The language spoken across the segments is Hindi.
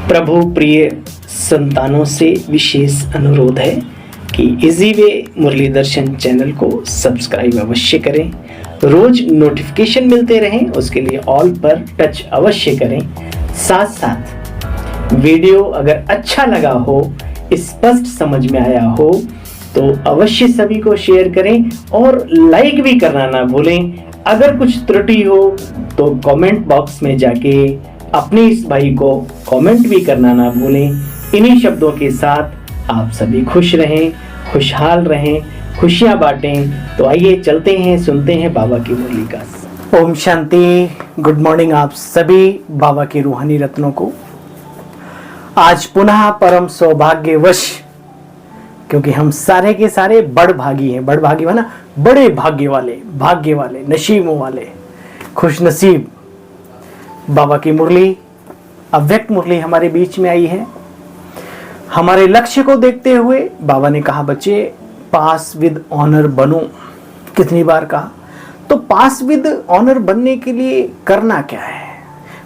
प्रभु प्रिय संतानों से विशेष अनुरोध है कि इजी वे मुरली दर्शन चैनल को सब्सक्राइब अवश्य करें, रोज नोटिफिकेशन मिलते रहें उसके लिए ऑल पर टच अवश्य करें। साथ साथ वीडियो अगर अच्छा लगा हो, स्पष्ट समझ में आया हो तो अवश्य सभी को शेयर करें और लाइक भी करना ना भूलें। अगर कुछ त्रुटि हो तो कमेंट बॉक्स में जाके अपने इस भाई को कमेंट भी करना ना भूलें। इन्हीं शब्दों के साथ आप सभी खुश रहें, खुशहाल रहें, खुशियां बांटें। तो आइए चलते हैं, सुनते हैं बाबा की मुरली का। ओम शांति, गुड मॉर्निंग आप सभी बाबा के रूहानी रत्नों को। आज पुनः परम सौभाग्यवश, क्योंकि हम सारे के सारे बड़ भागी हैं, बड़ भागी माना बड़े भाग्य वाले, नसीबों वाले, खुश नसीब बाबा की मुरली, अव्यक्त मुरली हमारे बीच में आई है। हमारे लक्ष्य को देखते हुए बाबा ने कहा, बच्चे पास विद ऑनर बनो। कितनी बार कहा? तो पास विद ऑनर बनने के लिए करना क्या है?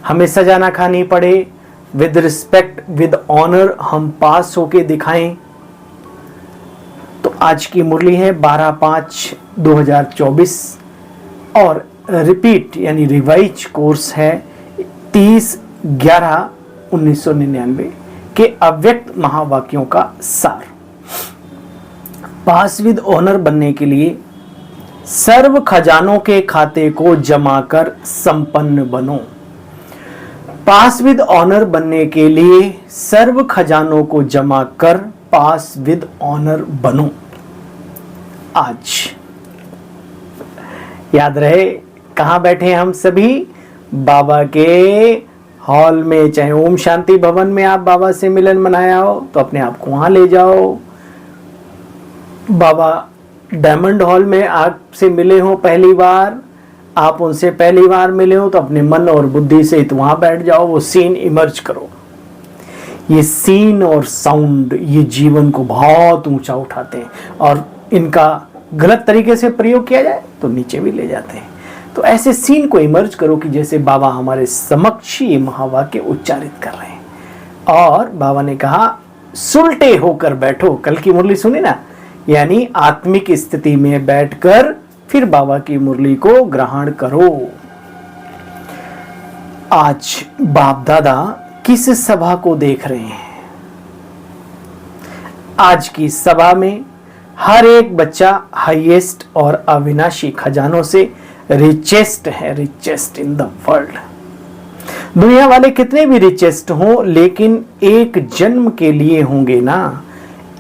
हमें सजा ना खानी पड़े, विद रिस्पेक्ट विद ऑनर हम पास होके दिखाएं। तो आज की मुरली है 12/5/2024 और रिपीट यानी रिवाइज कोर्स है 30/11/1999 के अव्यक्त महावाक्यों का सार। पास विद ऑनर बनने के लिए सर्व खजानों के खाते को जमा कर संपन्न बनो। पास विद ऑनर बनने के लिए सर्व खजानों को जमा कर पास विद ऑनर बनो। आज याद रहे कहां बैठे हम सभी? बाबा के हॉल में। चाहे ओम शांति भवन में आप बाबा से मिलन मनाया हो तो अपने आप को वहां ले जाओ। बाबा डायमंड हॉल में आपसे मिले हो पहली बार, आप उनसे पहली बार मिले हो तो अपने मन और बुद्धि से तो वहां बैठ जाओ, वो सीन इमर्ज करो। ये सीन और साउंड ये जीवन को बहुत ऊंचा उठाते हैं और इनका गलत तरीके से प्रयोग किया जाए तो नीचे भी ले जाते हैं। तो ऐसे सीन को इमर्ज करो कि जैसे बाबा हमारे समक्ष ये महावाक्य उच्चारित कर रहे हैं। और बाबा ने कहा सुलटे होकर बैठो। कल की मुरली सुनी ना, यानी आत्मिक स्थिति में बैठकर फिर बाबा की मुरली को ग्रहण करो। आज बाप दादा किस सभा को देख रहे हैं? आज की सभा में हर एक बच्चा हाईएस्ट और अविनाशी खजानों से रिचेस्ट है, रिचेस्ट इन द वर्ल्ड। दुनिया वाले कितने भी रिचेस्ट हों, लेकिन एक जन्म के लिए होंगे ना।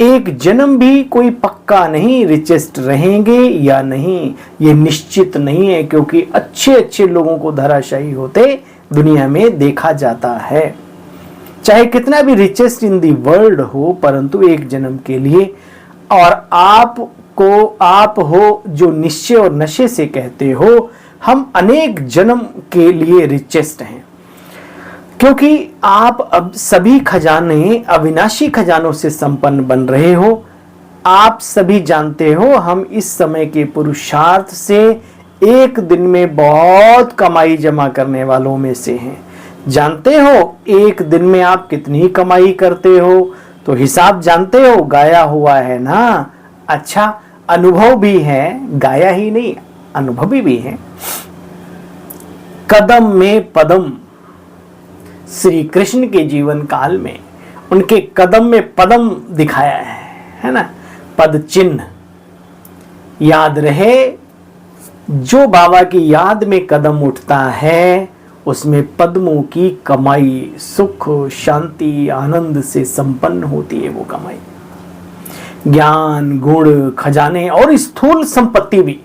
एक जन्म भी कोई पक्का नहीं रिचेस्ट रहेंगे या नहीं, ये निश्चित नहीं है, क्योंकि अच्छे अच्छे लोगों को धराशायी होते दुनिया में देखा जाता है। चाहे कितना भी रिचेस्ट इन दी वर्ल्ड हो, परंतु एक जन्म के लिए। और आप हो जो निश्चय और नशे से कहते हो हम अनेक जन्म के लिए रिचेस्ट हैं, क्योंकि आप अब सभी खजाने अविनाशी खजानों से संपन्न बन रहे हो। आप सभी जानते हो हम इस समय के पुरुषार्थ से एक दिन में बहुत कमाई जमा करने वालों में से हैं। जानते हो एक दिन में आप कितनी कमाई करते हो? तो हिसाब जानते हो, गाया हुआ है ना। अच्छा, अनुभव भी है, गाया ही नहीं, अनुभवी भी है। कदम में पदम, श्री कृष्ण के जीवन काल में उनके कदम में पदम दिखाया है ना, पद चिन्ह। याद रहे, जो बाबा की याद में कदम उठता है उसमें पद्मों की कमाई, सुख शांति आनंद से संपन्न होती है वो कमाई। ज्ञान गुण खजाने और स्थूल संपत्ति भी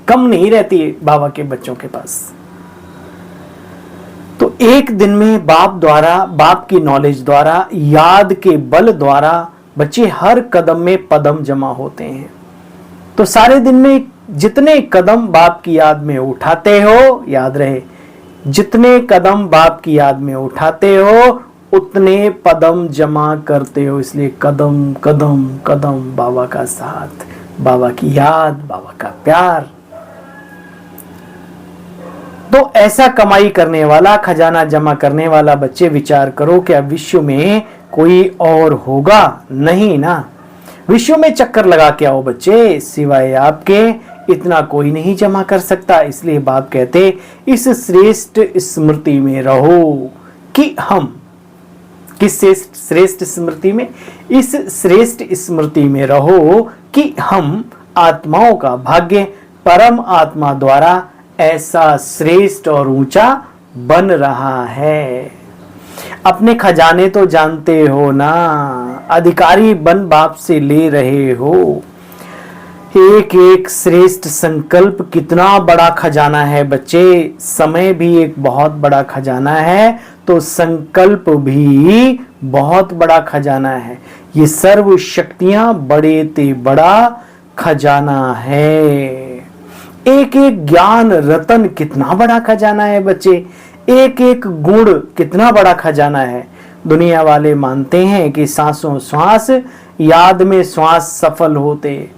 कम नहीं रहती है बाबा के बच्चों के पास। तो एक दिन में बाप द्वारा, बाप की नॉलेज द्वारा, याद के बल द्वारा बच्चे हर कदम में पदम जमा होते हैं। तो सारे दिन में जितने कदम बाप की याद में उठाते हो, याद रहे, जितने कदम बाप की याद में उठाते हो उतने पदम जमा करते हो। इसलिए कदम कदम कदम बाबा का साथ, बाबा की याद, बाबा का प्यार। तो ऐसा कमाई करने वाला, खजाना जमा करने वाला बच्चे विचार करो, क्या विश्व में कोई और होगा? नहीं ना। विश्व में चक्कर लगा के आओ बच्चे, सिवाय आपके इतना कोई नहीं जमा कर सकता। इसलिए बाप कहते इस श्रेष्ठ स्मृति में रहो कि हम, किस श्रेष्ठ स्मृति में? इस श्रेष्ठ स्मृति में रहो कि हम आत्माओं का भाग्य परम आत्मा द्वारा ऐसा श्रेष्ठ और ऊंचा बन रहा है। अपने खजाने तो जानते हो ना, अधिकारी बन बाप से ले रहे हो। एक एक श्रेष्ठ संकल्प कितना बड़ा खजाना है बच्चे। समय भी एक बहुत बड़ा खजाना है, तो संकल्प भी बहुत बड़ा खजाना है। ये सर्व शक्तियां बड़े ते बड़ा खजाना है। एक एक ज्ञान रतन कितना बड़ा खजाना है बच्चे। एक एक गुण कितना बड़ा खजाना है। दुनिया वाले मानते हैं कि सांसों श्वास याद में श्वास सफल होते,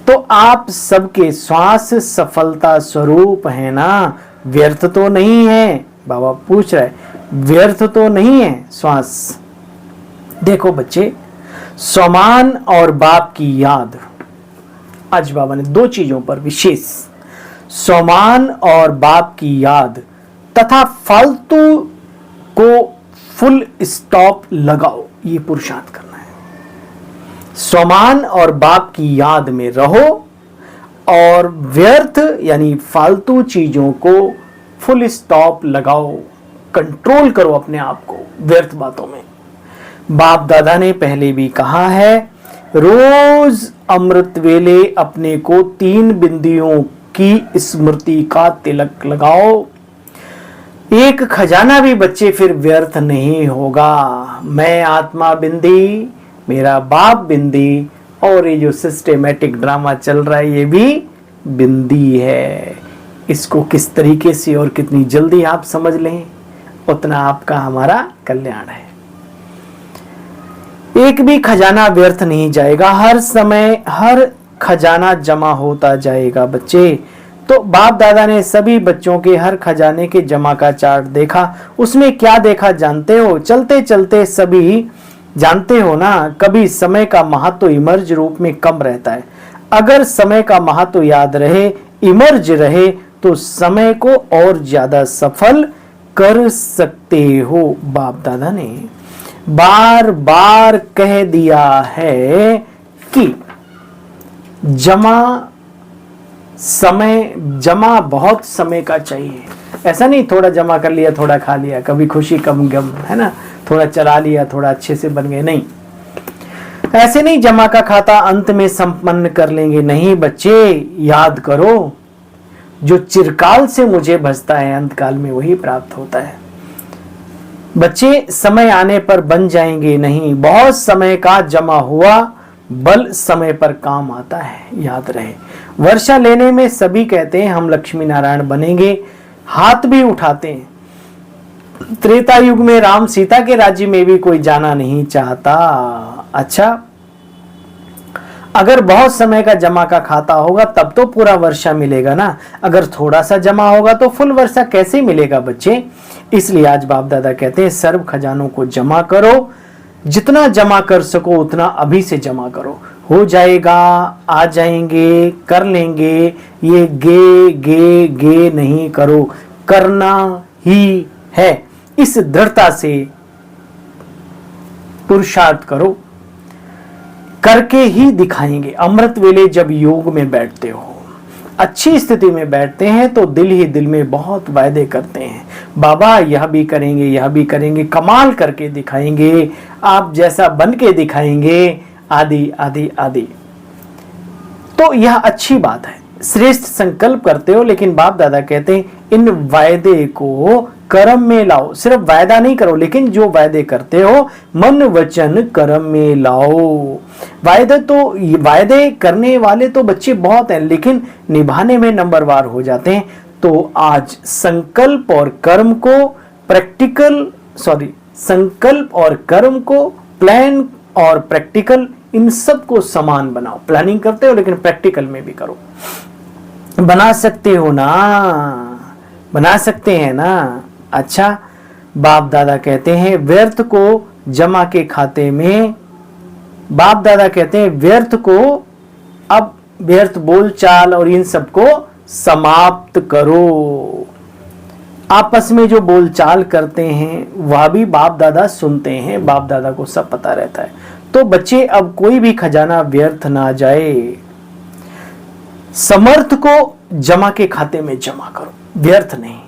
तो आप सबके श्वास सफलता स्वरूप है ना, व्यर्थ तो नहीं है। बाबा पूछ रहे, व्यर्थ तो नहीं है श्वास। देखो बच्चे, समान और बाप की याद, आज बाबा ने दो चीजों पर विशेष, समान और बाप की याद तथा फालतू को फुल स्टॉप लगाओ, ये पुरुषार्थ करना है। समान और बाप की याद में रहो और व्यर्थ यानी फालतू चीजों को फुल स्टॉप लगाओ, कंट्रोल करो अपने आप को व्यर्थ बातों में। बाप दादा ने पहले भी कहा है, रोज अमृत वेले अपने को 3 बिंदियों की स्मृति का तिलक लगाओ। एक खजाना भी बच्चे फिर व्यर्थ नहीं होगा। मैं आत्मा बिंदी, मेरा बाप बिंदी, और ये जो सिस्टेमेटिक ड्रामा चल रहा है ये भी बिंदी है। इसको किस तरीके से और कितनी जल्दी आप समझ लें, उतना आपका हमारा कल्याण है। एक भी खजाना व्यर्थ नहीं जाएगा, हर समय हर खजाना जमा होता जाएगा बच्चे। तो बाप दादा ने सभी बच्चों के हर खजाने के जमा का चार्ट देखा। उसमें क्या देखा जानते हो? चलते चलते सभी जानते हो ना, कभी समय का महत्व इमर्ज रूप में कम रहता है। अगर समय का महत्व याद रहे, इमर्ज रहे, तो समय को और ज्यादा सफल कर सकते हो। बाप दादा ने बार बार कह दिया है कि जमा बहुत समय का चाहिए। ऐसा नहीं थोड़ा जमा कर लिया थोड़ा खा लिया, कभी खुशी कम गम, है ना, थोड़ा चला लिया थोड़ा अच्छे से बन गए, नहीं, ऐसे नहीं जमा का खाता अंत में संपन्न कर लेंगे। नहीं बच्चे, याद करो, जो चिरकाल से मुझे भजता है अंतकाल में वही प्राप्त होता है। बच्चे समय आने पर बन जाएंगे नहीं, बहुत समय का जमा हुआ बल समय पर काम आता है, याद रहे। वर्षा लेने में सभी कहते हैं हम लक्ष्मी नारायण बनेंगे, हाथ भी उठाते हैं। त्रेता युग में राम सीता के राज्य में भी कोई जाना नहीं चाहता। अच्छा, अगर बहुत समय का जमा का खाता होगा तब तो पूरा वर्षा मिलेगा ना, अगर थोड़ा सा जमा होगा तो फुल वर्षा कैसे मिलेगा बच्चे। इसलिए आज बाप दादा कहते हैं सर्व खजानों को जमा करो, जितना जमा कर सको उतना अभी से जमा करो, हो जाएगा, आ जाएंगे, कर लेंगे। ये गे नहीं करो, करना ही है। इस दृढ़ता से पुरुषार्थ करो, करके ही दिखाएंगे। अमृत वेले जब योग में बैठते हो, अच्छी स्थिति में बैठते हैं तो दिल ही दिल में बहुत वायदे करते हैं, बाबा यह भी करेंगे, यह भी करेंगे, कमाल करके दिखाएंगे, आप जैसा बन के दिखाएंगे, आदि आदि आदि। तो यह अच्छी बात है, श्रेष्ठ संकल्प करते हो, लेकिन बाप दादा कहते हैं इन वायदे को कर्म में लाओ। सिर्फ वायदा नहीं करो, लेकिन जो वायदे करते हो मन वचन कर्म में लाओ। वायदे करने वाले तो बच्चे बहुत हैं, लेकिन निभाने में नंबरवार हो जाते हैं। तो आज संकल्प और कर्म को प्लान और प्रैक्टिकल, इन सब को समान बनाओ। प्लानिंग करते हो लेकिन प्रैक्टिकल में भी करो, बना सकते हो ना। बना सकते हैं ना। अच्छा, बाप दादा कहते हैं व्यर्थ को जमा के खाते में, बाप दादा कहते हैं व्यर्थ को, अब व्यर्थ बोलचाल और इन सबको समाप्त करो। आपस में जो बोलचाल करते हैं वह भी बाप दादा सुनते हैं, बाप दादा को सब पता रहता है। तो बच्चे अब कोई भी खजाना व्यर्थ ना जाए, समर्थ को जमा के खाते में जमा करो, व्यर्थ नहीं।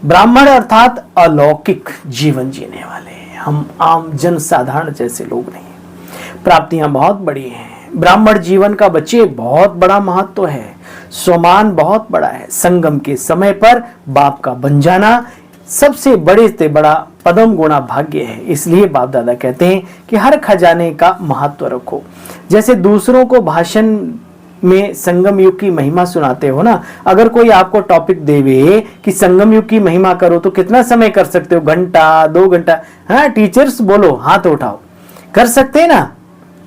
ब्राह्मण अर्थात अलौकिक जीवन जीने वाले, हम आम जन साधारण जैसे लोग नहीं। प्राप्तियां बहुत बड़ी हैं, ब्राह्मण जीवन का बच्चे बहुत बड़ा महत्व है, सम्मान बहुत बड़ा है। संगम के समय पर बाप का बन जाना सबसे बड़े से बड़ा पदम गुणा भाग्य है। इसलिए बाप दादा कहते हैं कि हर खजाने का महत्व रखो। जैसे दूसरों को भाषण में संगम युग की महिमा सुनाते हो ना, अगर कोई आपको टॉपिक देवे कि संगम युग की महिमा करो तो कितना समय कर सकते हो? घंटा, 2 घंटा? हाँ, टीचर्स बोलो, हाथ उठाओ, कर सकते हैं ना।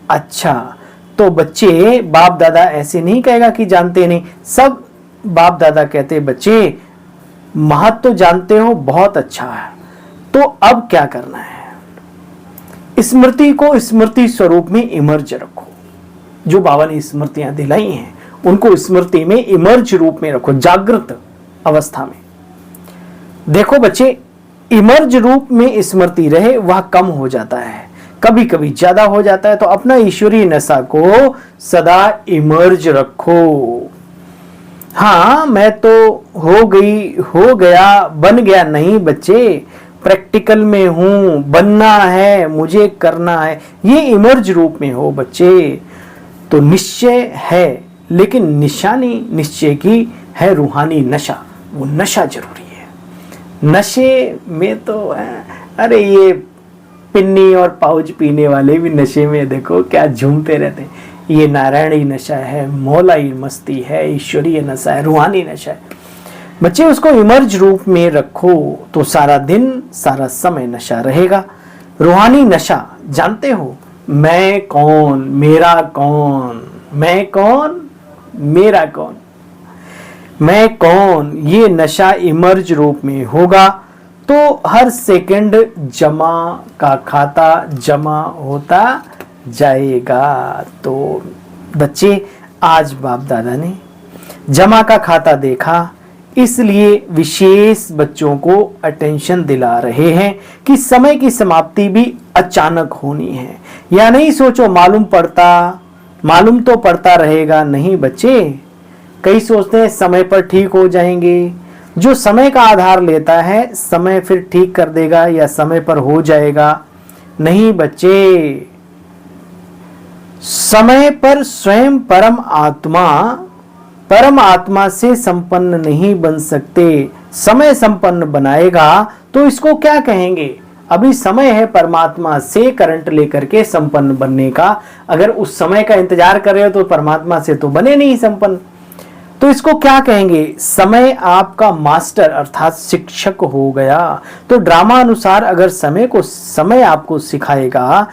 अच्छा, तो बच्चे बाप दादा ऐसे नहीं कहेगा कि जानते नहीं, सब बाप दादा कहते बच्चे महत्व तो जानते हो, बहुत अच्छा है। तो अब क्या करना है? स्मृति को स्मृति स्वरूप में इमर्ज रखो। जो बाबा ने स्मृतियां दिलाई हैं उनको स्मृति में इमर्ज रूप में रखो, जागृत अवस्था में। देखो बच्चे, इमर्ज रूप में स्मृति रहे वह कम हो जाता है, कभी कभी ज्यादा हो जाता है। तो अपना ईश्वरीय नशा को सदा इमर्ज रखो। हाँ, मैं तो हो गया, बन गया नहीं बच्चे, प्रैक्टिकल में हूं, बनना है, मुझे करना है, ये इमर्ज रूप में हो बच्चे। तो निश्चय है, लेकिन निशानी निश्चय की है रूहानी नशा, वो नशा जरूरी है। नशे में तो अरे ये पिन्नी और पाउच पीने वाले भी नशे में देखो क्या झूमते रहते हैं। ये नारायणी नशा है, मौलाई मस्ती है, ईश्वरीय नशा है, रूहानी नशा है। बच्चे उसको इमर्ज रूप में रखो तो सारा दिन सारा समय नशा रहेगा। रूहानी नशा जानते हो, मैं कौन, मेरा कौन, मैं कौन, मेरा कौन, मैं कौन, ये नशा इमर्ज रूप में होगा तो हर सेकंड जमा का खाता जमा होता जाएगा। तो बच्चे, आज बाप दादा ने जमा का खाता देखा, इसलिए विशेष बच्चों को अटेंशन दिला रहे हैं कि समय की समाप्ति भी अचानक होनी है। या नहीं सोचो मालूम तो पड़ता रहेगा, नहीं बच्चे। कई सोचते हैं समय पर ठीक हो जाएंगे। जो समय का आधार लेता है समय फिर ठीक कर देगा या समय पर हो जाएगा, नहीं बच्चे। समय पर स्वयं परम आत्मा से संपन्न नहीं बन सकते। समय संपन्न बनाएगा तो इसको क्या कहेंगे? अभी समय है परमात्मा से करंट लेकर के संपन्न बनने का। अगर उस समय का इंतजार कर रहे हो तो परमात्मा से तो बने नहीं संपन्न, तो इसको क्या कहेंगे? समय आपका मास्टर अर्थात शिक्षक हो गया। तो ड्रामा अनुसार अगर समय आपको सिखाएगा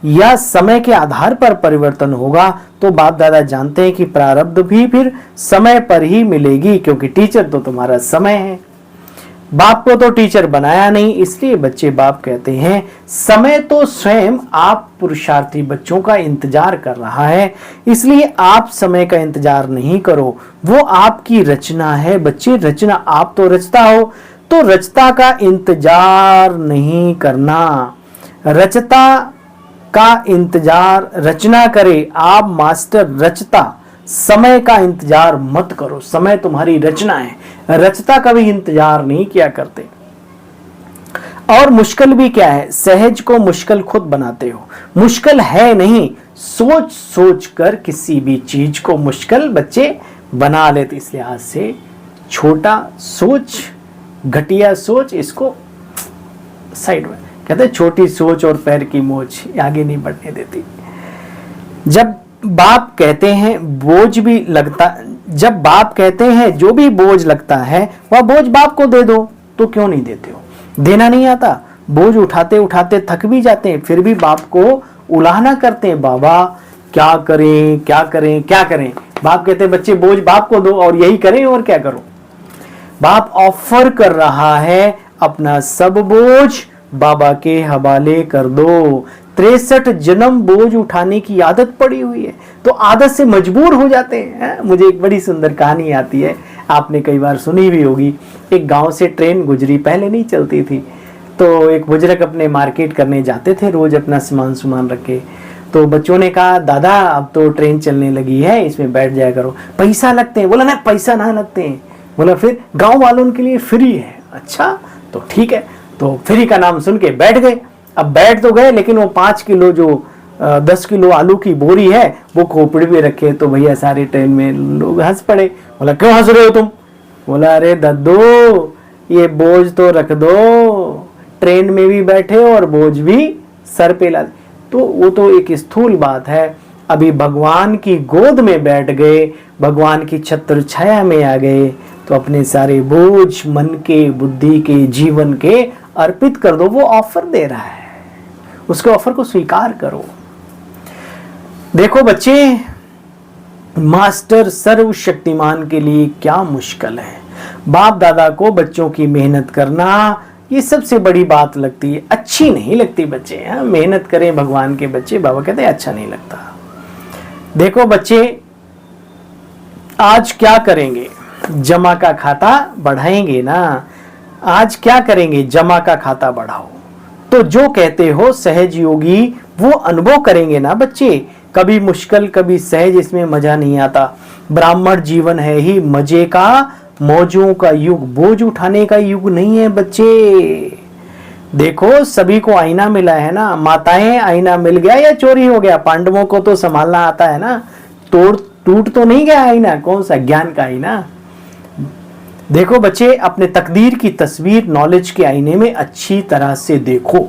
या समय के आधार पर परिवर्तन होगा तो बाप दादा जानते हैं कि प्रारब्ध भी फिर समय पर ही मिलेगी, क्योंकि टीचर तो तुम्हारा समय है। बाप को तो टीचर बनाया नहीं, इसलिए बच्चे बाप कहते हैं समय तो स्वयं आप पुरुषार्थी बच्चों का इंतजार कर रहा है, इसलिए आप समय का इंतजार नहीं करो, वो आपकी रचना है बच्चे। रचना आप तो रचता हो, तो रचता का इंतजार नहीं करना। रचता का इंतजार रचना करे, आप मास्टर रचता। समय का इंतजार मत करो, समय तुम्हारी रचना है, रचता का भी इंतजार नहीं किया करते। और मुश्किल भी क्या है? सहज को मुश्किल खुद बनाते हो। मुश्किल है नहीं, सोच सोच कर किसी भी चीज को मुश्किल बच्चे बना लेते। इसलिए आज से छोटा सोच, घटिया सोच, इसको साइड में कहते हैं। छोटी सोच और पैर की मोच आगे नहीं बढ़ने देती। जब बाप कहते हैं बोझ भी लगता, जब बाप कहते हैं जो भी बोझ लगता है वह बोझ बाप को दे दो, तो क्यों नहीं देते हो? देना नहीं आता? बोझ उठाते उठाते थक भी जाते हैं, फिर भी बाप को उलाहना करते हैं, बाबा क्या करें क्या करें क्या करें। बाप कहते हैं बच्चे बोझ बाप को दो और यही करें और क्या करो। बाप ऑफर कर रहा है, अपना सब बोझ बाबा के हवाले कर दो। 63 जन्म बोझ उठाने की आदत पड़ी हुई है, तो आदत से मजबूर हो जाते हैं। मुझे एक बड़ी सुंदर कहानी आती है, आपने कई बार सुनी भी होगी। एक गांव से ट्रेन गुजरी, पहले नहीं चलती थी, तो एक बुजुर्ग अपने मार्केट करने जाते थे रोज अपना सामान रख के। तो बच्चों ने कहा, दादा अब तो ट्रेन चलने लगी है, इसमें बैठ जाया करो, पैसा लगते हैं। बोला ना, पैसा ना लगते हैं। बोला फिर गांव वालों के लिए फ्री है। अच्छा तो ठीक है, तो फ्री का नाम सुन के बैठ गए। अब बैठ तो गए, लेकिन वो 5 किलो जो 10 किलो आलू की बोरी है वो खोपड़ी में रखे, तो भैया सारी ट्रेन में लोग हंस पड़े। बोला क्यों हंस रहे हो तुम? बोला अरे दद्दू, ये बोझ तो रख दो, ट्रेन में भी बैठे और बोझ भी सर पे ला। तो वो तो एक स्थूल बात है, अभी भगवान की गोद में बैठ गए, भगवान की छत्र छाया में आ गए, तो अपने सारे बोझ मन के, बुद्धि के, जीवन के अर्पित कर दो। वो ऑफर दे रहा है, उसके ऑफर को स्वीकार करो। देखो बच्चे, मास्टर सर्वशक्तिमान के लिए क्या मुश्किल है। बाप दादा को बच्चों की मेहनत करना ये सबसे बड़ी बात लगती है, अच्छी नहीं लगती बच्चे। मेहनत करें भगवान के बच्चे, बाबा कहते हैं अच्छा नहीं लगता। देखो बच्चे, आज क्या करेंगे? जमा का खाता बढ़ाएंगे ना। आज क्या करेंगे? जमा का खाता बढ़ाओ। तो जो कहते हो सहज योगी, वो अनुभव करेंगे ना बच्चे। कभी मुश्किल कभी सहज, इसमें मजा नहीं आता। ब्राह्मण जीवन है ही मजे का, मौजों का युग, बोझ उठाने का युग नहीं है बच्चे। देखो सभी को आईना मिला है ना, माताएं आईना मिल गया या चोरी हो गया? पांडवों को तो संभालना आता है ना, टूट तो नहीं गया आईना, कौन सा ज्ञान का आईना। देखो बच्चे, अपने तकदीर की तस्वीर नॉलेज के आईने में अच्छी तरह से देखो।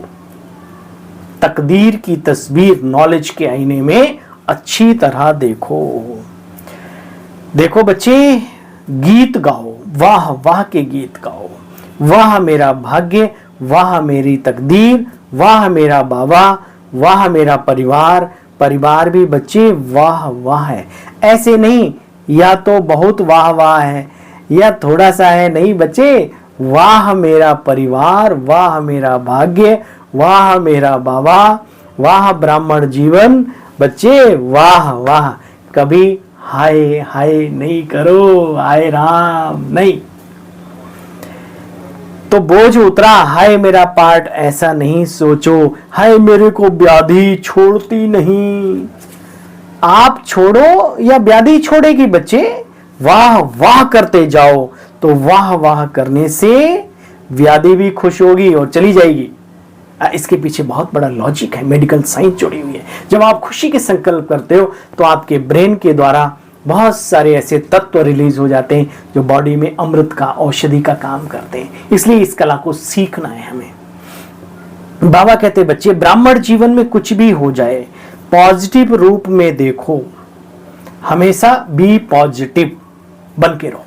तकदीर की तस्वीर नॉलेज के आईने में अच्छी तरह देखो। देखो बच्चे, गीत गाओ, वाह वाह के गीत गाओ। वाह मेरा भाग्य, वाह मेरी तकदीर, वाह मेरा बाबा, वाह मेरा परिवार। परिवार भी बच्चे वाह वाह है, ऐसे नहीं या तो बहुत वाह वाह है या थोड़ा सा है, नहीं बच्चे, वाह मेरा परिवार, वाह मेरा भाग्य, वाह मेरा बाबा, वाह ब्राह्मण जीवन। बच्चे वाह वाह, कभी हाय हाय नहीं करो, हाय राम नहीं। तो बोझ उतरा, हाय मेरा पार्ट, ऐसा नहीं सोचो, हाय मेरे को व्याधि छोड़ती नहीं। आप छोड़ो या व्याधि छोड़ेगी बच्चे? वाह वाह करते जाओ, तो वाह वाह करने से व्याधि भी खुश होगी और चली जाएगी। इसके पीछे बहुत बड़ा लॉजिक है, मेडिकल साइंस जुड़ी हुई है। जब आप खुशी के संकल्प करते हो तो आपके ब्रेन के द्वारा बहुत सारे ऐसे तत्व रिलीज हो जाते हैं जो बॉडी में अमृत का, औषधि का काम करते हैं। इसलिए इस कला को सीखना है हमें। बाबा कहते बच्चे, ब्राह्मण जीवन में कुछ भी हो जाए पॉजिटिव रूप में देखो, हमेशा बी पॉजिटिव बन के रहो।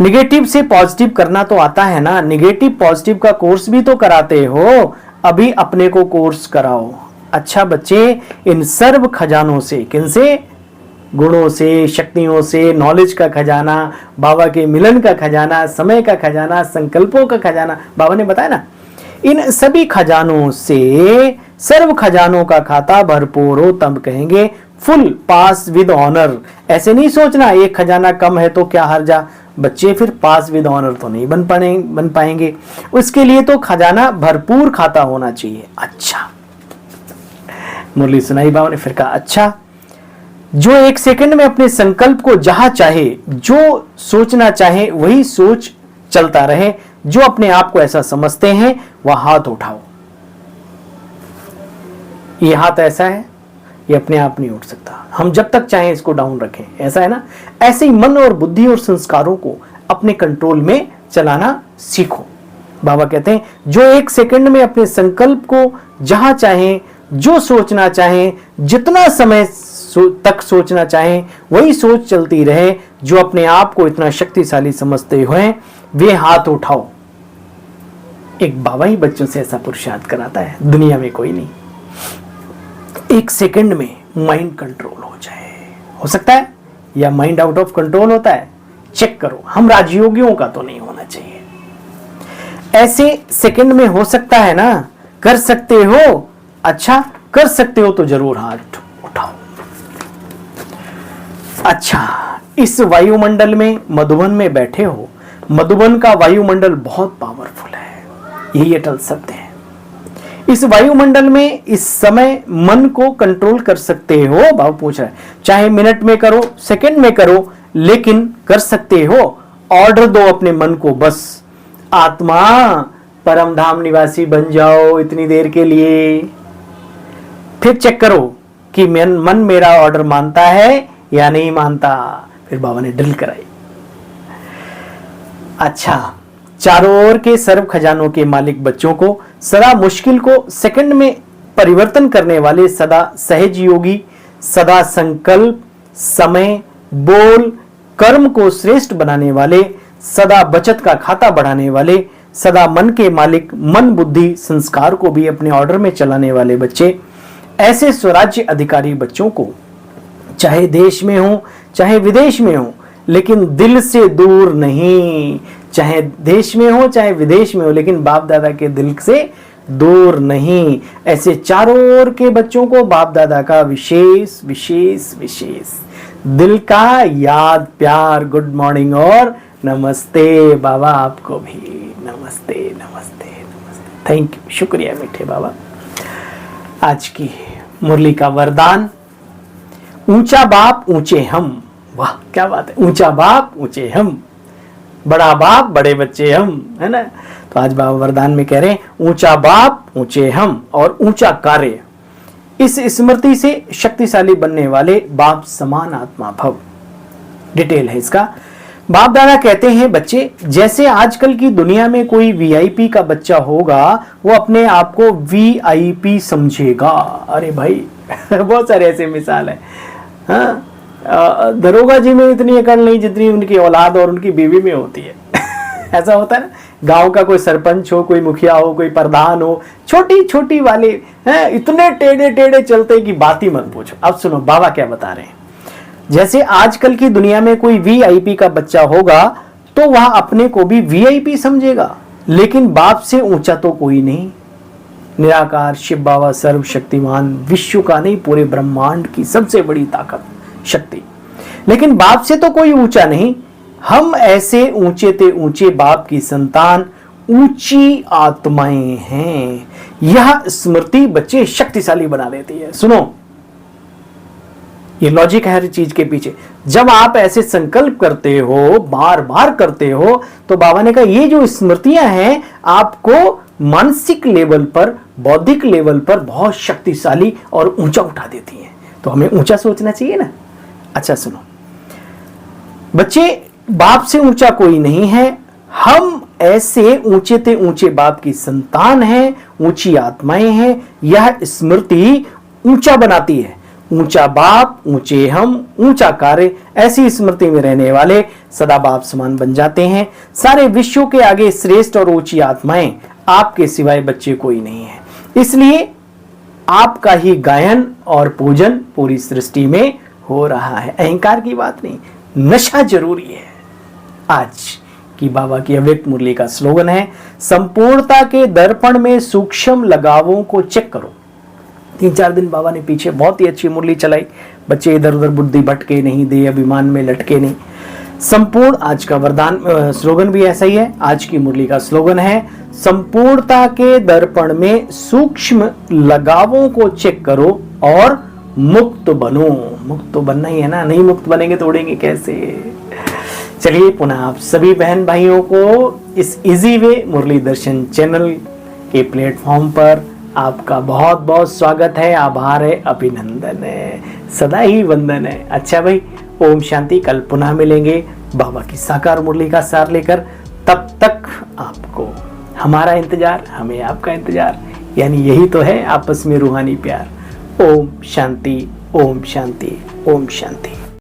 निगेटिव से पॉजिटिव करना तो आता है ना, निगेटिव पॉजिटिव का कोर्स भी तो कराते हो, अभी अपने को कोर्स कराओ। अच्छा बच्चे, इन सर्व खजानों से, किनसे? गुणों से, शक्तियों से, नॉलेज का खजाना, बाबा के मिलन का खजाना, समय का खजाना, संकल्पों का खजाना, बाबा ने बताया ना, इन सभी खजानों से, सर्व खजानों का खाता भरपूर हो तब कहेंगे फुल पास विद ऑनर। ऐसे नहीं सोचना एक खजाना कम है तो क्या हर्जा। बच्चे फिर पास विद ऑनर तो नहीं बन पाएंगे, उसके लिए तो खजाना भरपूर खाता होना चाहिए। अच्छा, मुरली सुनाई बाबा ने, फिर कहा अच्छा, जो एक सेकंड में अपने संकल्प को जहां चाहे, जो सोचना चाहे वही सोच चलता रहे, जो अपने आप को ऐसा समझते हैं वह हाथ उठाओ। ये हाथ ऐसा है, ये अपने आप नहीं उठ सकता, हम जब तक चाहें इसको डाउन रखें, ऐसा है ना। ऐसे ही मन और बुद्धि और संस्कारों को अपने कंट्रोल में चलाना सीखो। बाबा कहते हैं जो एक सेकंड में अपने संकल्प को जहां चाहें, जो सोचना चाहें, जितना समय तक सोचना चाहें वही सोच चलती रहे, जो अपने आप को इतना शक्तिशाली समझते हुए वे हाथ उठाओ। एक बाबा ही बच्चों से ऐसा पुरुषार्थ कराता है, दुनिया में कोई नहीं। एक सेकंड में माइंड कंट्रोल हो जाए, हो सकता है या माइंड आउट ऑफ कंट्रोल होता है, चेक करो, हम राजयोगियों का तो नहीं होना चाहिए। ऐसे सेकंड में हो सकता है ना? कर सकते हो? अच्छा, कर सकते हो तो जरूर हाथ उठाओ। अच्छा, इस वायुमंडल में मधुबन में बैठे हो, मधुबन का वायुमंडल बहुत पावरफुल है, यही अटल सत्य है। इस वायुमंडल में इस समय मन को कंट्रोल कर सकते हो, बाबू पूछ रहा है, चाहे मिनट में करो, सेकंड में करो, लेकिन कर सकते हो। ऑर्डर दो अपने मन को, बस आत्मा परम धाम निवासी बन जाओ इतनी देर के लिए। फिर चेक करो कि मन मेरा ऑर्डर मानता है या नहीं मानता। फिर बाबा ने ड्रिल कराई। अच्छा, चारों ओर के सर्व खजानों के मालिक बच्चों को, सदा मुश्किल को सेकंड में परिवर्तन करने वाले, सदा सहज योगी, सदा संकल्प, समय, बोल, कर्म को श्रेष्ठ बनाने वाले, सदा बचत का खाता बढ़ाने वाले, सदा मन के मालिक, मन बुद्धि संस्कार को भी अपने ऑर्डर में चलाने वाले बच्चे, ऐसे स्वराज्य अधिकारी बच्चों को, चाहे देश में हो चाहे विदेश में हो, लेकिन दिल से दूर नहीं। चाहे देश में हो चाहे विदेश में हो, लेकिन बाप दादा के दिल से दूर नहीं। ऐसे चारों ओर के बच्चों को बाप दादा का विशेष विशेष विशेष दिल का याद, प्यार, गुड मॉर्निंग और नमस्ते। बाबा आपको भी नमस्ते नमस्ते नमस्ते। थैंक यू, शुक्रिया मीठे बाबा। आज की मुरली का वरदान, ऊंचा बाप ऊंचे हम। वाह क्या बात है, ऊंचा बाप ऊंचे हम, बड़ा बाप बड़े बच्चे हम, है ना? तो आज बाबा वरदान में कह रहे हैं, ऊंचा बाप ऊंचे हम और ऊंचा कार्य। इस स्मृति से शक्तिशाली बनने वाले बाप समान आत्मा भव। डिटेल है इसका। बाप दादा कहते हैं, बच्चे जैसे आजकल की दुनिया में कोई वीआईपी का बच्चा होगा, वो अपने आप को वीआईपी समझेगा। अरे भाई बहुत सारे ऐसे मिसाल है। हाँ, दरोगा जी में इतनी अकल नहीं जितनी उनकी औलाद और उनकी बीवी में होती है। ऐसा होता है ना, गांव का कोई सरपंच हो, कोई मुखिया हो, कोई प्रधान हो, छोटी छोटी वाले हैं, इतने टेढ़े टेढ़े चलते कि बात ही मत पूछो। अब सुनो बाबा क्या बता रहे हैं। जैसे आजकल की दुनिया में कोई वीआईपी का बच्चा होगा तो वह अपने को भी वीआईपी समझेगा, लेकिन बाप से ऊंचा तो कोई नहीं। निराकार शिव बाबा सर्वशक्तिमान, विश्व का नहीं पूरे ब्रह्मांड की सबसे बड़ी ताकत शक्ति, लेकिन बाप से तो कोई ऊंचा नहीं। हम ऐसे ऊंचे ते ऊंचे बाप की संतान, ऊंची आत्माएं हैं। यह स्मृति बच्चे शक्तिशाली बना देती है। सुनो, ये लॉजिक है हर चीज के पीछे। जब आप ऐसे संकल्प करते हो, बार बार करते हो, तो बाबा ने कहा ये जो स्मृतियां हैं आपको मानसिक लेवल पर, बौद्धिक लेवल पर बहुत शक्तिशाली और ऊंचा उठा देती हैं। तो हमें ऊंचा सोचना चाहिए ना। अच्छा सुनो बच्चे, बाप से ऊंचा कोई नहीं है। हम ऐसे ऊंचे ते ऊंचे बाप की संतान हैं, ऊंची आत्माएं हैं। यह स्मृति ऊंचा बनाती है। ऊंचा बाप ऊंचे हम, ऊंचा कार्य। ऐसी स्मृति में रहने वाले सदा बाप समान बन जाते हैं। सारे विश्व के आगे श्रेष्ठ और ऊंची आत्माएं आपके सिवाय बच्चे कोई नहीं है। इसलिए आपका ही गायन और पूजन पूरी सृष्टि में हो रहा है। अहंकार की बात नहीं, नशा जरूरी है। आज की बाबा की अव्यक्त मुरली का स्लोगन है, संपूर्णता के दर्पण में सूक्ष्म लगावों को चेक करो। 3-4 दिन बाबा ने पीछे बहुत ही अच्छी मुरली चलाई। बच्चे इधर उधर बुद्धि भटके नहीं, दे अभिमान में लटके नहीं। संपूर्ण, आज का वरदान स्लोगन भी ऐसा ही है। आज की मुरली का स्लोगन है, संपूर्णता के दर्पण में सूक्ष्म लगावों को चेक करो और मुक्त बनो। मुक्त तो बनना ही है ना, नहीं मुक्त बनेंगे तो उड़ेंगे कैसे। चलिए पुनः आप सभी बहन भाइयों को इस इजी वे मुरली दर्शन चैनल के प्लेटफॉर्म पर आपका बहुत बहुत स्वागत है, आभार है, अभिनंदन है, सदा ही वंदन है। अच्छा भाई, ओम शांति। कल पुनः मिलेंगे बाबा की साकार मुरली का सार लेकर। तब तक आपको हमारा इंतजार, हमें आपका इंतजार, यानी यही तो है आपस में रूहानी प्यार। ओम शांति, ओम शांति, ओम शांति।